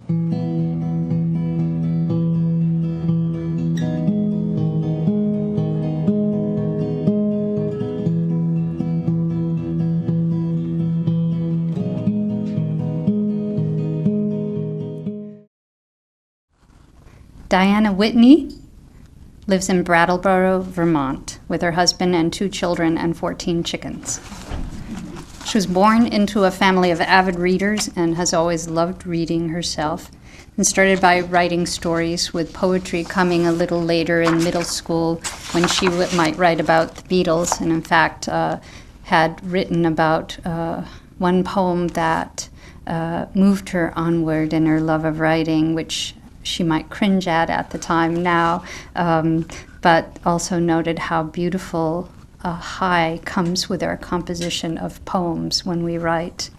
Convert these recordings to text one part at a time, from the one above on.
Diana Whitney lives in Brattleboro, Vermont, with her husband and 2 children and 14 chickens. She was born into a family of avid readers and has always loved reading herself, and started by writing stories, with poetry coming a little later in middle school when she might write about the Beatles, and in fact had written about one poem that moved her onward in her love of writing, which she might cringe at the time now, but also noted how beautiful a high comes with our composition of poems when we write,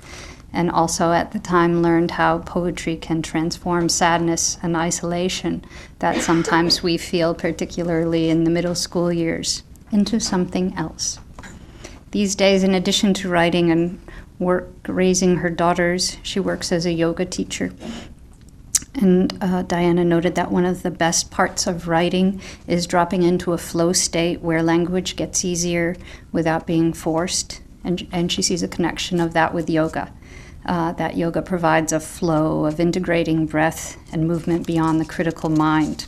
and also at the time learned how poetry can transform sadness and isolation that sometimes we feel, particularly in the middle school years, into something else. These days, in addition to writing and raising her daughters, she works as a yoga teacher. And Diana noted that one of the best parts of writing is dropping into a flow state where language gets easier without being forced. And she sees a connection of that with yoga. That yoga provides a flow of integrating breath and movement beyond the critical mind.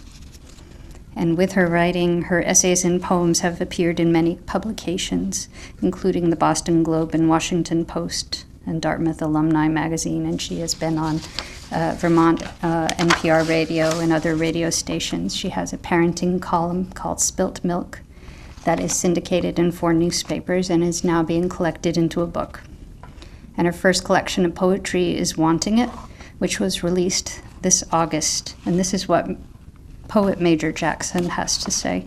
And with her writing, her essays and poems have appeared in many publications, including the Boston Globe and Washington Post and Dartmouth Alumni Magazine, and she has been on Vermont NPR radio and other radio stations. She has a parenting column called Spilt Milk that is syndicated in 4 newspapers and is now being collected into a book. And her first collection of poetry is Wanting It, which was released this August. And this is what poet Major Jackson has to say.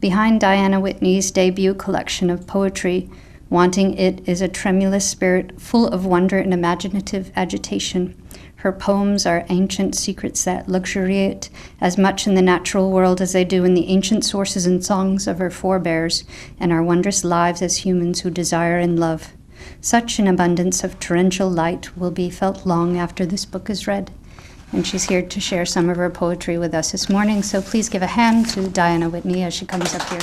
Behind Diana Whitney's debut collection of poetry, Wanting It is a tremulous spirit full of wonder and imaginative agitation. Her poems are ancient secrets that luxuriate as much in the natural world as they do in the ancient sources and songs of her forebears, and our wondrous lives as humans who desire and love. Such an abundance of torrential light will be felt long after this book is read. And she's here to share some of her poetry with us this morning, so please give a hand to Diana Whitney as she comes up here.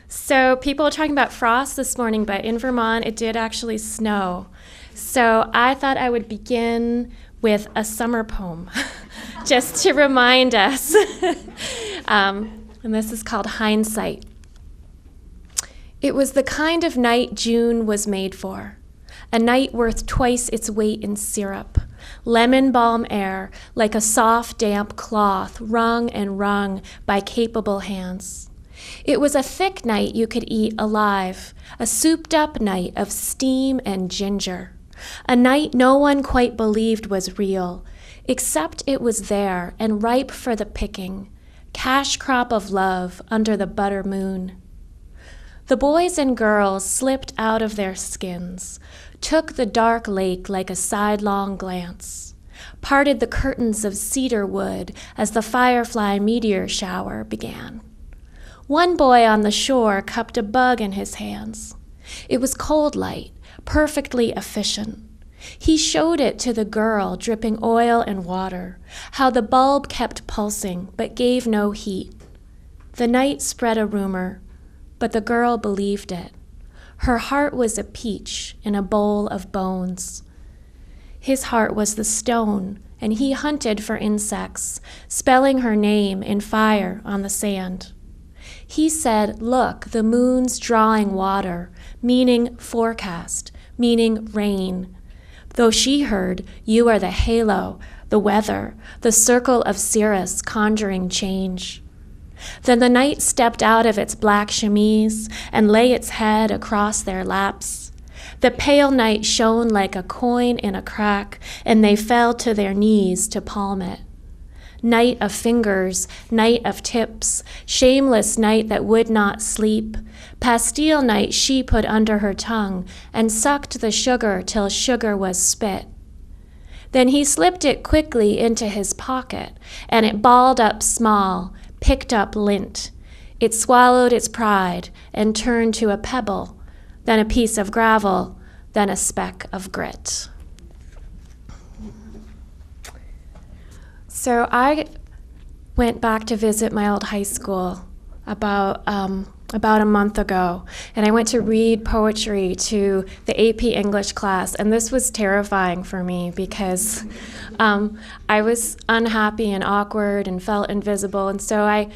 So people are talking about frost this morning, but in Vermont it did actually snow. So I thought I would begin with a summer poem, just to remind us. And this is called Hindsight. It was the kind of night June was made for, a night worth twice its weight in syrup, lemon balm air like a soft, damp cloth wrung and wrung by capable hands. It was a thick night you could eat alive, a souped-up night of steam and ginger, a night no one quite believed was real, except it was there and ripe for the picking, cash crop of love under the butter moon. The boys and girls slipped out of their skins, took the dark lake like a sidelong glance, parted the curtains of cedar wood as the firefly meteor shower began. One boy on the shore cupped a bug in his hands. It was cold light, perfectly efficient. He showed it to the girl, dripping oil and water, how the bulb kept pulsing but gave no heat. The night spread a rumor, but the girl believed it. Her heart was a peach in a bowl of bones. His heart was the stone, and he hunted for insects, spelling her name in fire on the sand. He said, "Look, the moon's drawing water," meaning forecast, meaning rain. Though she heard, "You are the halo, the weather, the circle of cirrus conjuring change." Then the night stepped out of its black chemise and lay its head across their laps. The pale night shone like a coin in a crack, and they fell to their knees to palm it. Night of fingers, night of tips, shameless night that would not sleep, pastille night she put under her tongue and sucked the sugar till sugar was spit. Then he slipped it quickly into his pocket, and it balled up small, picked up lint. It swallowed its pride and turned to a pebble, then a piece of gravel, than a speck of grit. So I went back to visit my old high school about a month ago, and I went to read poetry to the AP English class, and this was terrifying for me because I was unhappy and awkward and felt invisible, and so I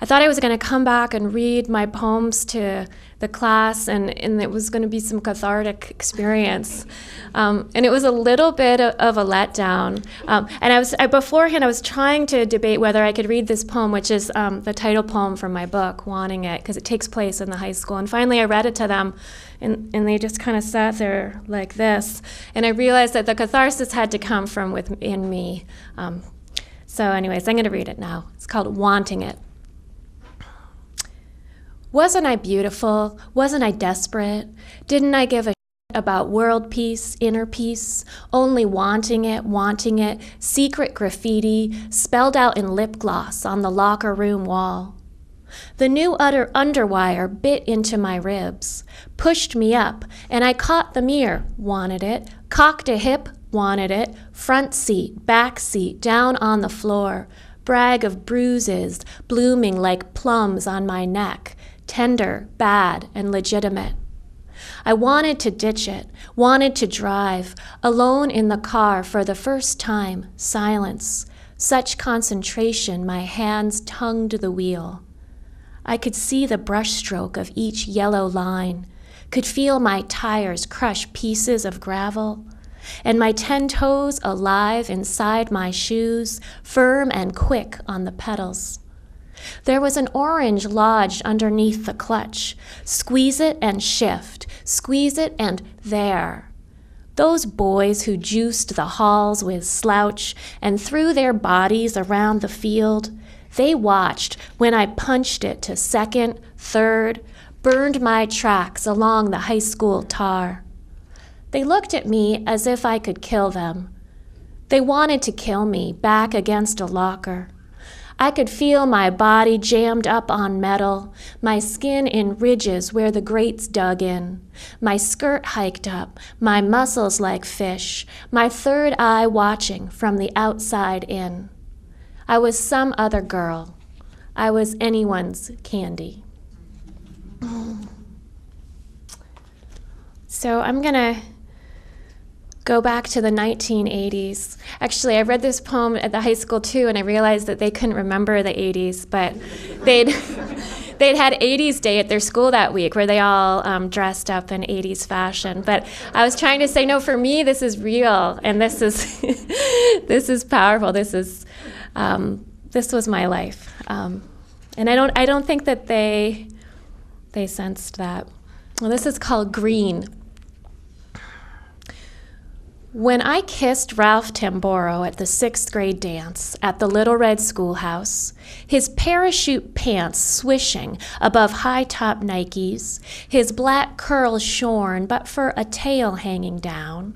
thought I was going to come back and read my poems to the class, and it was going to be some cathartic experience. And it was a little bit of a letdown. And beforehand, I was trying to debate whether I could read this poem, which is the title poem from my book, Wanting It, because it takes place in the high school. And finally, I read it to them, and they just kind of sat there like this. And I realized that the catharsis had to come from within me. So anyways, I'm going to read it now. It's called Wanting It. Wasn't I beautiful? Wasn't I desperate? Didn't I give a shit about world peace, inner peace? Only wanting it, secret graffiti spelled out in lip gloss on the locker room wall. The new underwire bit into my ribs, pushed me up, and I caught the mirror, wanted it, cocked a hip, wanted it, front seat, back seat, down on the floor, brag of bruises blooming like plums on my neck, tender, bad, and legitimate. I wanted to ditch it, wanted to drive, alone in the car for the first time, silence, such concentration my hands tongued the wheel. I could see the brushstroke of each yellow line, could feel my tires crush pieces of gravel, and my 10 toes alive inside my shoes, firm and quick on the pedals. There was an orange lodged underneath the clutch. Squeeze it and shift, squeeze it and there. Those boys who juiced the halls with slouch and threw their bodies around the field, they watched when I punched it to second, third, burned my tracks along the high school tar. They looked at me as if I could kill them. They wanted to kill me back against a locker. I could feel my body jammed up on metal, my skin in ridges where the grates dug in, my skirt hiked up, my muscles like fish, my third eye watching from the outside in. I was some other girl. I was anyone's candy. So I'm gonna go back to the 1980s. Actually, I read this poem at the high school too, and I realized that they couldn't remember the 80s, but they'd had 80s Day at their school that week where they all dressed up in 80s fashion. But I was trying to say, no, for me, this is real, and this is this is powerful. This was my life, and I don't think that they sensed that. Well, this is called Green. When I kissed Ralph Tamboro at the 6th grade dance at the Little Red Schoolhouse, his parachute pants swishing above high-top Nikes, his black curls shorn but for a tail hanging down,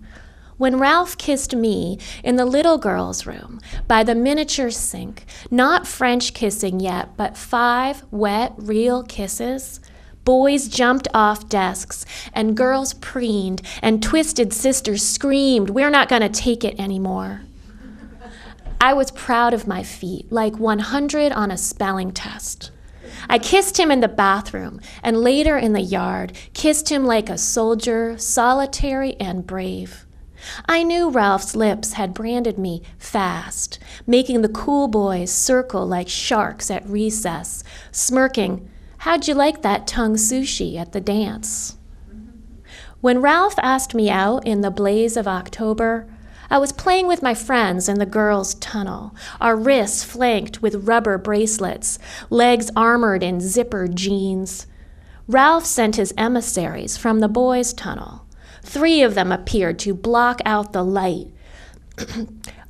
when Ralph kissed me in the little girl's room by the miniature sink, not French kissing yet, but 5 wet, real kisses, boys jumped off desks, and girls preened, and twisted sisters screamed, "We're not going to take it anymore." I was proud of my feet, like 100 on a spelling test. I kissed him in the bathroom, and later in the yard, kissed him like a soldier, solitary and brave. I knew Ralph's lips had branded me fast, making the cool boys circle like sharks at recess, smirking, "How'd you like that tongue sushi at the dance?" When Ralph asked me out in the blaze of October, I was playing with my friends in the girls' tunnel, our wrists flanked with rubber bracelets, legs armored in zippered jeans. Ralph sent his emissaries from the boys' tunnel. 3 of them appeared to block out the light.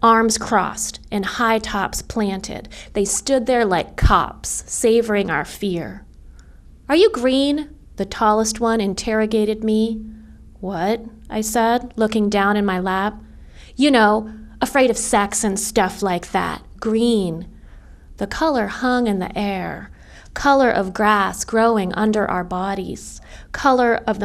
Arms crossed and high tops planted, they stood there like cops, savoring our fear. "Are you green?" the tallest one interrogated me. "What?" I said, looking down in my lap. "You know, afraid of sex and stuff like that. Green." The color hung in the air. color of grass growing under our bodies, color of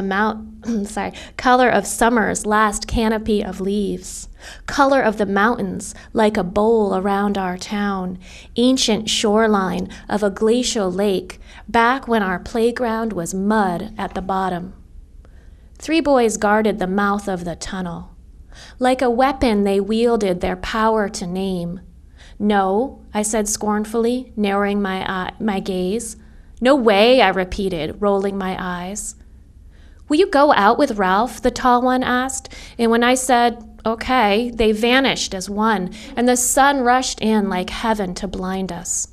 color of summer's last canopy of leaves, color of the mountains like a bowl around our town, ancient shoreline of a glacial lake back when our playground was mud at the bottom. 3 boys guarded the mouth of the tunnel. Like a weapon, they wielded their power to name. No, I said scornfully, narrowing my gaze. No way, I repeated, rolling my eyes. Will you go out with Ralph? The tall one asked, and when I said, okay, they vanished as one, and the sun rushed in like heaven to blind us.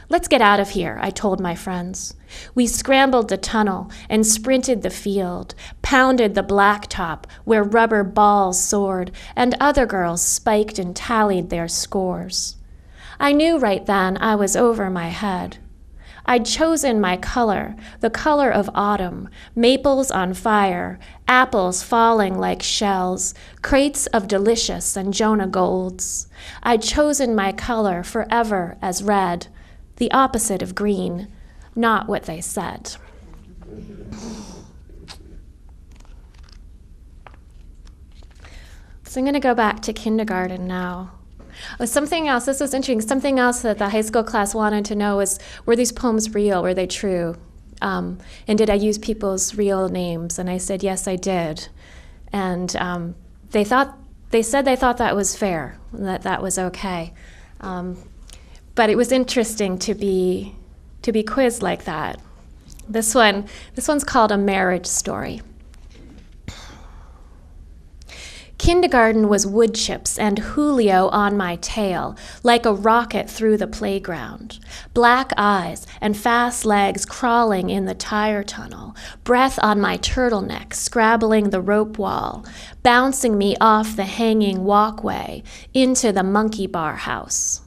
Let's get out of here, I told my friends. We scrambled the tunnel and sprinted the field, pounded the blacktop where rubber balls soared, and other girls spiked and tallied their scores. I knew right then I was over my head. I'd chosen my color, the color of autumn, maples on fire, apples falling like shells, crates of delicious and Jonah golds. I'd chosen my color forever as red, the opposite of green, not what they said. So I'm going to go back to kindergarten now. Something else, this was interesting, something else that the high school class wanted to know was, were these poems real? Were they true? And did I use people's real names? And I said, yes, I did. And they said they thought that was fair, that was okay. But it was interesting to be quizzed like that. This one's called A Marriage Story. Kindergarten was wood chips and Julio on my tail, like a rocket through the playground. Black eyes and fast legs crawling in the tire tunnel, breath on my turtleneck, scrabbling the rope wall, bouncing me off the hanging walkway into the monkey bar house.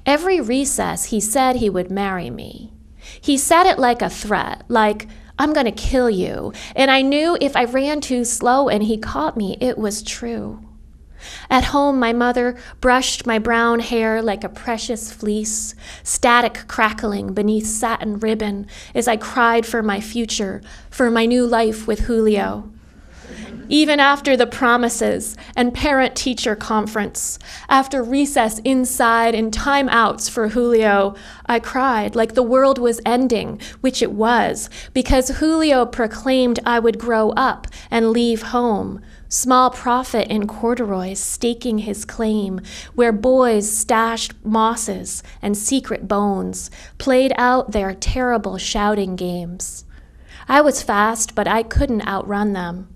Every recess he said he would marry me. He said it like a threat, like, I'm going to kill you. And I knew if I ran too slow and he caught me, it was true. At home, my mother brushed my brown hair like a precious fleece, static crackling beneath satin ribbon as I cried for my future, for my new life with Julio. Even after the promises and parent-teacher conference, after recess inside and timeouts for Julio, I cried like the world was ending, which it was, because Julio proclaimed I would grow up and leave home, small profit in corduroys staking his claim, where boys stashed mosses and secret bones, played out their terrible shouting games. I was fast, but I couldn't outrun them.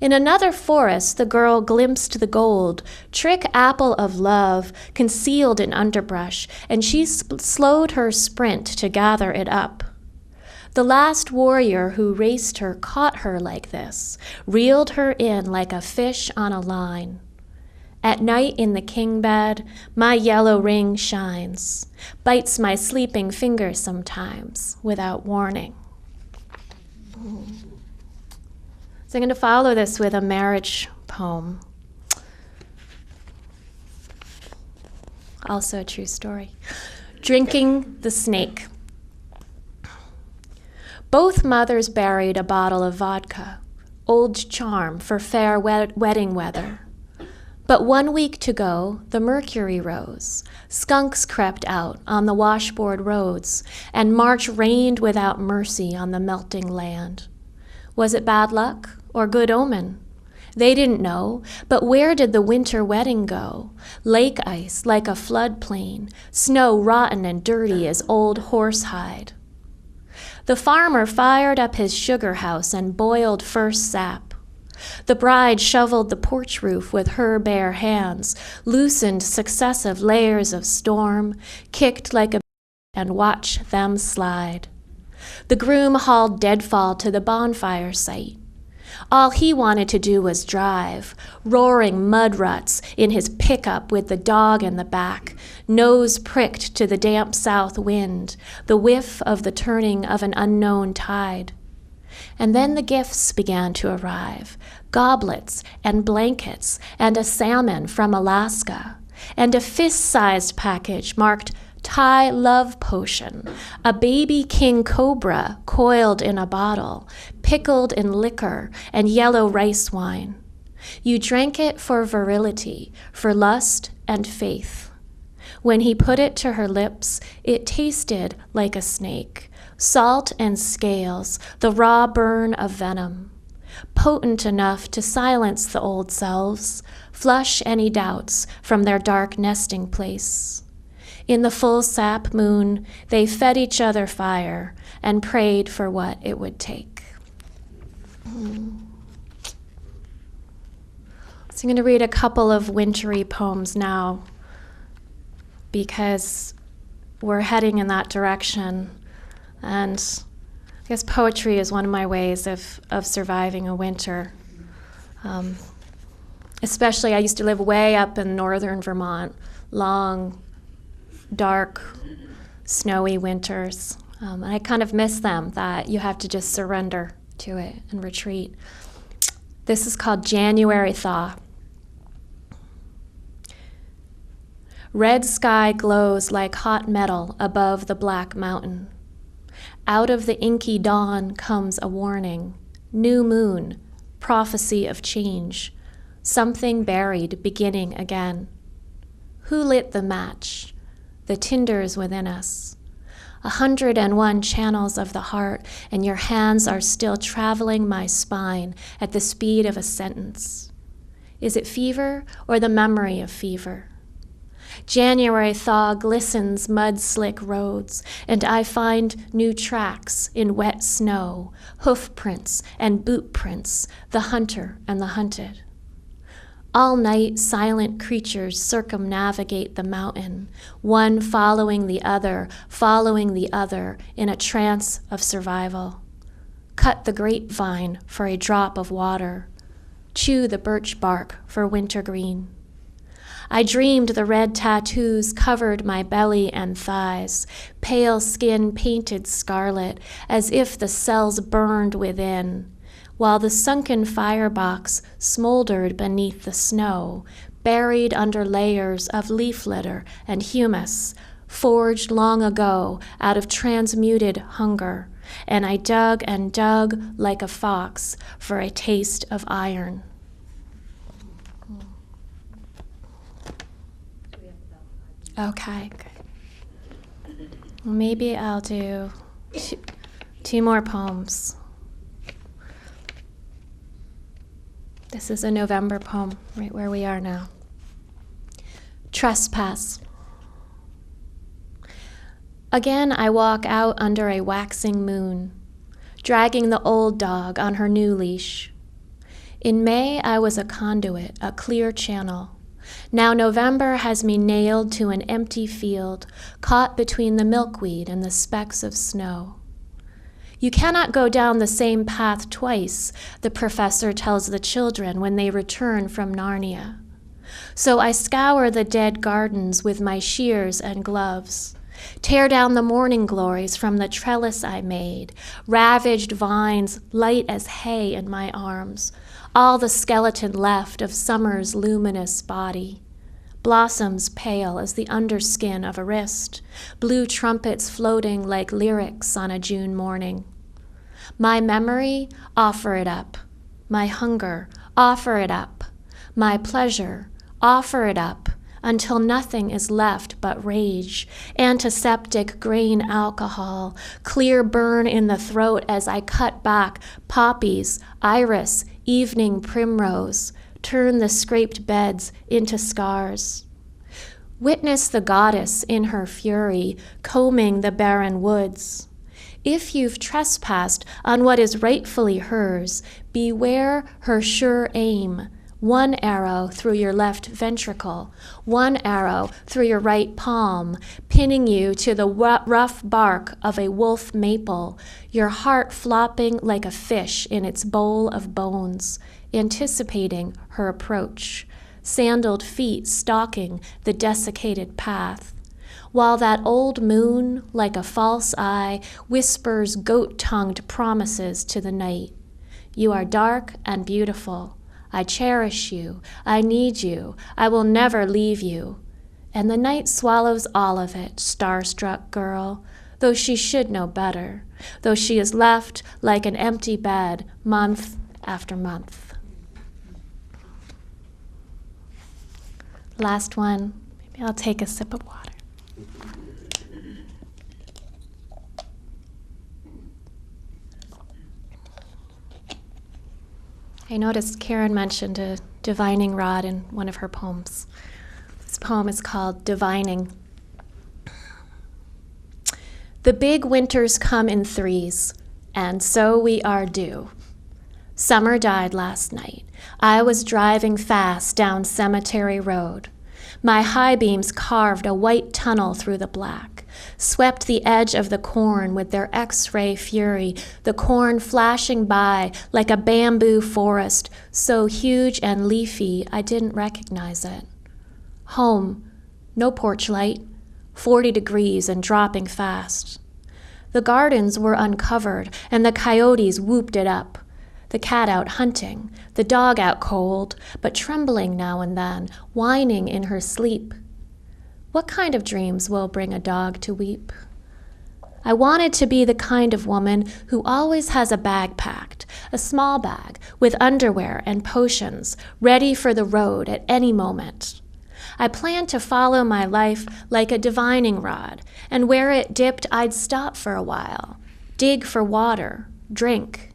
In another forest, the girl glimpsed the gold, trick apple of love, concealed in underbrush, and she slowed her sprint to gather it up. The last warrior who raced her caught her like this, reeled her in like a fish on a line. At night in the king bed, my yellow ring shines, bites my sleeping fingers sometimes without warning. So I'm going to follow this with a marriage poem. Also a true story. Drinking the Snake. Both mothers buried a bottle of vodka, old charm for fair wedding weather. But 1 week to go, the mercury rose. Skunks crept out on the washboard roads, and March rained without mercy on the melting land. Was it bad luck or good omen? They didn't know, but where did the winter wedding go? Lake ice like a floodplain, snow rotten and dirty as old horsehide. The farmer fired up his sugar house and boiled first sap. The bride shoveled the porch roof with her bare hands, loosened successive layers of storm, kicked like a and watched them slide. The groom hauled deadfall to the bonfire site. All he wanted to do was drive, roaring mud ruts in his pickup with the dog in the back, nose pricked to the damp south wind, the whiff of the turning of an unknown tide. And then the gifts began to arrive, goblets and blankets and a salmon from Alaska, and a fist-sized package marked Thai love potion, a baby king cobra coiled in a bottle, pickled in liquor and yellow rice wine. You drank it for virility, for lust and faith. When he put it to her lips, it tasted like a snake, salt and scales, the raw burn of venom, potent enough to silence the old selves, flush any doubts from their dark nesting place. In the full sap moon, they fed each other fire and prayed for what it would take. So I'm going to read a couple of wintry poems now because we're heading in that direction. And I guess poetry is one of my ways of surviving a winter. Especially, I used to live way up in northern Vermont, long, dark, snowy winters. And I kind of miss them, that you have to just surrender to it and retreat. This is called January Thaw. Red sky glows like hot metal above the black mountain. Out of the inky dawn comes a warning. New moon, prophecy of change. Something buried beginning again. Who lit the match? The tinders within us. 101 channels of the heart, and your hands are still traveling my spine at the speed of a sentence. Is it fever or the memory of fever? January thaw glistens mud-slick roads, and I find new tracks in wet snow, hoof prints and boot prints, the hunter and the hunted. All night, silent creatures circumnavigate the mountain, one following the other in a trance of survival. Cut the grapevine for a drop of water. Chew the birch bark for wintergreen. I dreamed the red tattoos covered my belly and thighs, pale skin painted scarlet, as if the cells burned within, while the sunken firebox smoldered beneath the snow, buried under layers of leaf litter and humus, forged long ago out of transmuted hunger, and I dug and dug like a fox for a taste of iron. Okay, good. Well, maybe I'll do two more poems. This is a November poem, right where we are now. Trespass. Again, I walk out under a waxing moon, dragging the old dog on her new leash. In May, I was a conduit, a clear channel. Now November has me nailed to an empty field, caught between the milkweed and the specks of snow. You cannot go down the same path twice, the professor tells the children when they return from Narnia. So I scour the dead gardens with my shears and gloves, tear down the morning glories from the trellis I made, ravaged vines light as hay in my arms, all the skeleton left of summer's luminous body. Blossoms pale as the underskin of a wrist, blue trumpets floating like lyrics on a June morning. My memory, offer it up. My hunger, offer it up. My pleasure, offer it up, until nothing is left but rage, antiseptic grain alcohol, clear burn in the throat as I cut back poppies, iris, evening primrose, turn the scraped beds into scars. Witness the goddess in her fury, combing the barren woods. If you've trespassed on what is rightfully hers, beware her sure aim. One arrow through your left ventricle, one arrow through your right palm, pinning you to the rough bark of a wolf maple, your heart flopping like a fish in its bowl of bones, anticipating her approach, sandaled feet stalking the desiccated path, while that old moon, like a false eye, whispers goat-tongued promises to the night. You are dark and beautiful. I cherish you. I need you. I will never leave you. and the night swallows all of it, starstruck girl, though she should know better, though she is left like an empty bed month after month. Last one, maybe I'll take a sip of water. I noticed Karen mentioned a divining rod in one of her poems. This poem is called Divining. The big winters come in threes, and so we are due. Summer died last night. I was driving fast down Cemetery Road. My high beams carved a white tunnel through the black, swept the edge of the corn with their X-ray fury, the corn flashing by like a bamboo forest, so huge and leafy I didn't recognize it. Home, no porch light, 40 degrees and dropping fast. The gardens were uncovered, and the coyotes whooped it up. The cat out hunting, the dog out cold, but trembling now and then, whining in her sleep. What kind of dreams will bring a dog to weep? I wanted to be the kind of woman who always has a bag packed, a small bag with underwear and potions, ready for the road at any moment. I planned to follow my life like a divining rod, and where it dipped, I'd stop for a while, dig for water, drink.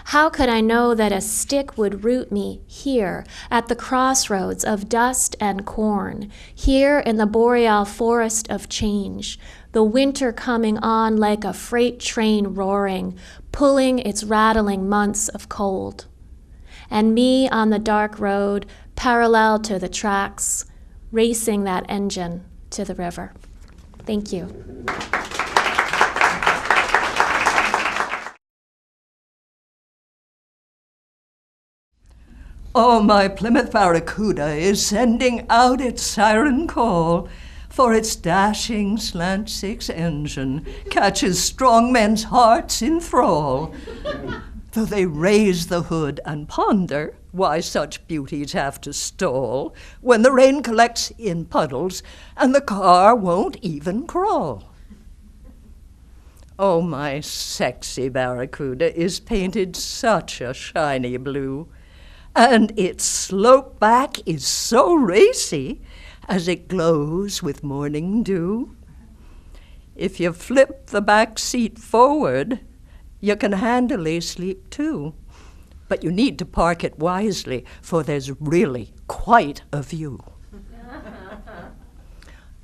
How could I know that a stick would root me here at the crossroads of dust and corn, here in the boreal forest of change, the winter coming on like a freight train roaring, pulling its rattling months of cold. And me on the dark road, parallel to the tracks, racing that engine to the river. Thank you. Oh, my Plymouth Barracuda is sending out its siren call, for its dashing slant six engine catches strong men's hearts in thrall. Though they raise the hood and ponder why such beauties have to stall when the rain collects in puddles and the car won't even crawl. Oh, my sexy Barracuda is painted such a shiny blue, and its slope back is so racy as it glows with morning dew. If you flip the back seat forward, you can handily sleep too. But you need to park it wisely, for there's really quite a view.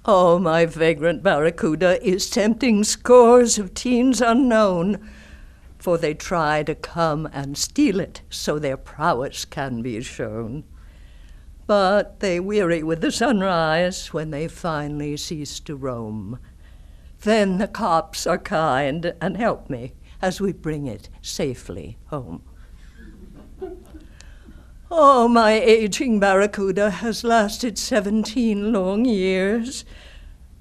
Oh, my vagrant Barracuda is tempting scores of teens unknown, for they try to come and steal it so their prowess can be shown. But they weary with the sunrise when they finally cease to roam. Then the cops are kind and help me as we bring it safely home. Oh, my aging Barracuda has lasted 17 long years,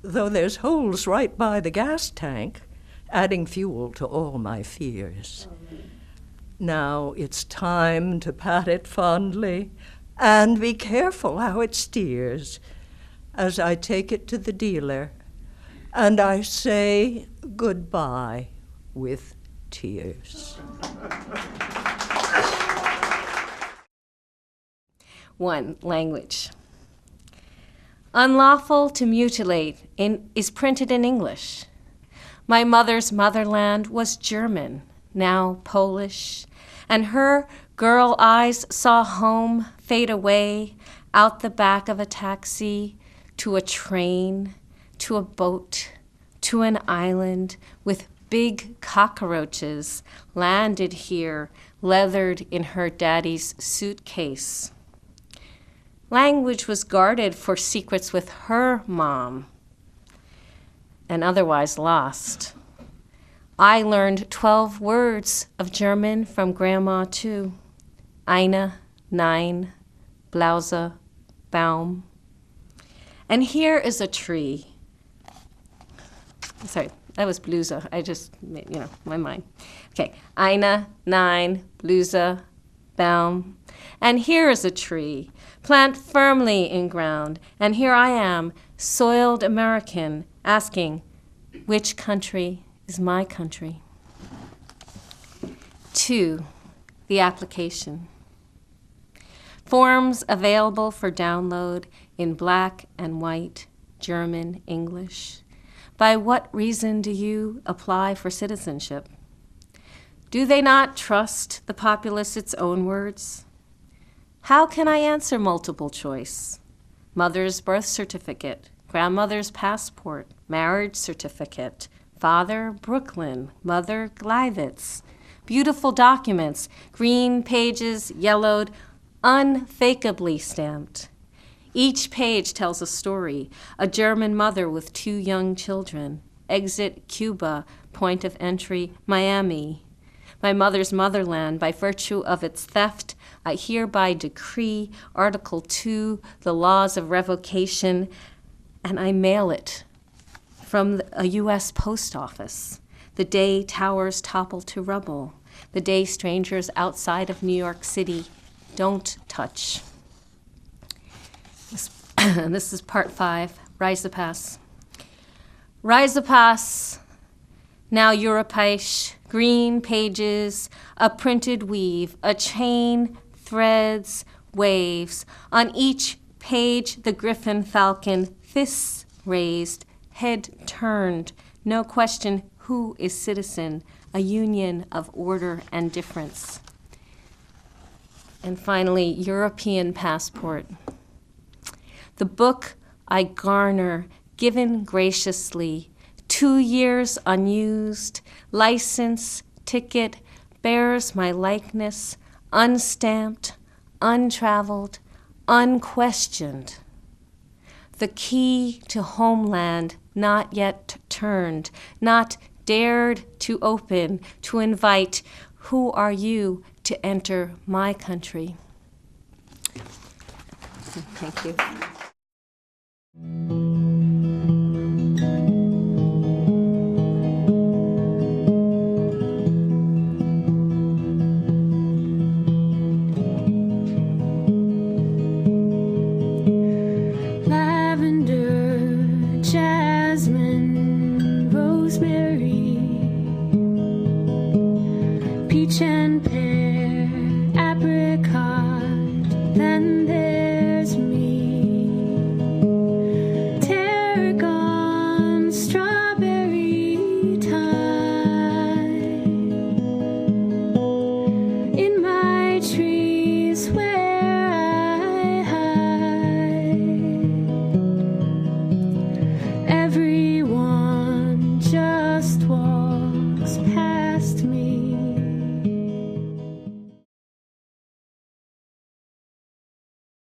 though there's holes right by the gas tank, adding fuel to all my fears. Now it's time to pat it fondly and be careful how it steers as I take it to the dealer and I say goodbye with tears. 1. Language. Unlawful to mutilate is printed in English. My mother's motherland was German, now Polish, and her girl eyes saw home fade away out the back of a taxi to a train, to a boat, to an island with big cockroaches landed here, leathered in her daddy's suitcase. Language was guarded for secrets with her mom and otherwise lost. I learned 12 words of German from Grandma, too. Eine, nein, Blause, Baum. And here is a tree. Sorry, that was Bluse. I just, my mind. Okay, Eine, nein, Bluse, Baum. And here is a tree, plant firmly in ground. And here I am, soiled American, asking, which country is my country? 2, the application. Forms available for download in black and white, German, English. By what reason do you apply for citizenship? Do they not trust the populace's own words? How can I answer multiple choice? Mother's birth certificate, grandmother's passport, marriage certificate, father, Brooklyn, mother, Gleiwitz. Beautiful documents, green pages, yellowed, unfakeably stamped. Each page tells a story. A German mother with 2 young children. Exit Cuba, point of entry Miami. My mother's motherland, by virtue of its theft, I hereby decree Article 2, the laws of revocation, and I mail it from a U.S. post office. The day towers topple to rubble. The day strangers outside of New York City don't touch. This is part 5, Reisepass. Reisepass, now Europäisch, green pages, a printed weave, a chain, threads, waves. On each page, the griffin falcon, fists raised, head turned. No question, who is citizen? A union of order and difference. And finally, European passport. The book I garner, given graciously, 2 years unused, license, ticket, bears my likeness, unstamped, untraveled, unquestioned. The key to homeland not yet turned, not dared to open, to invite, who are you to enter my country? Thank you. Lavender, jasmine, rosemary, peach and pear, apricot, then there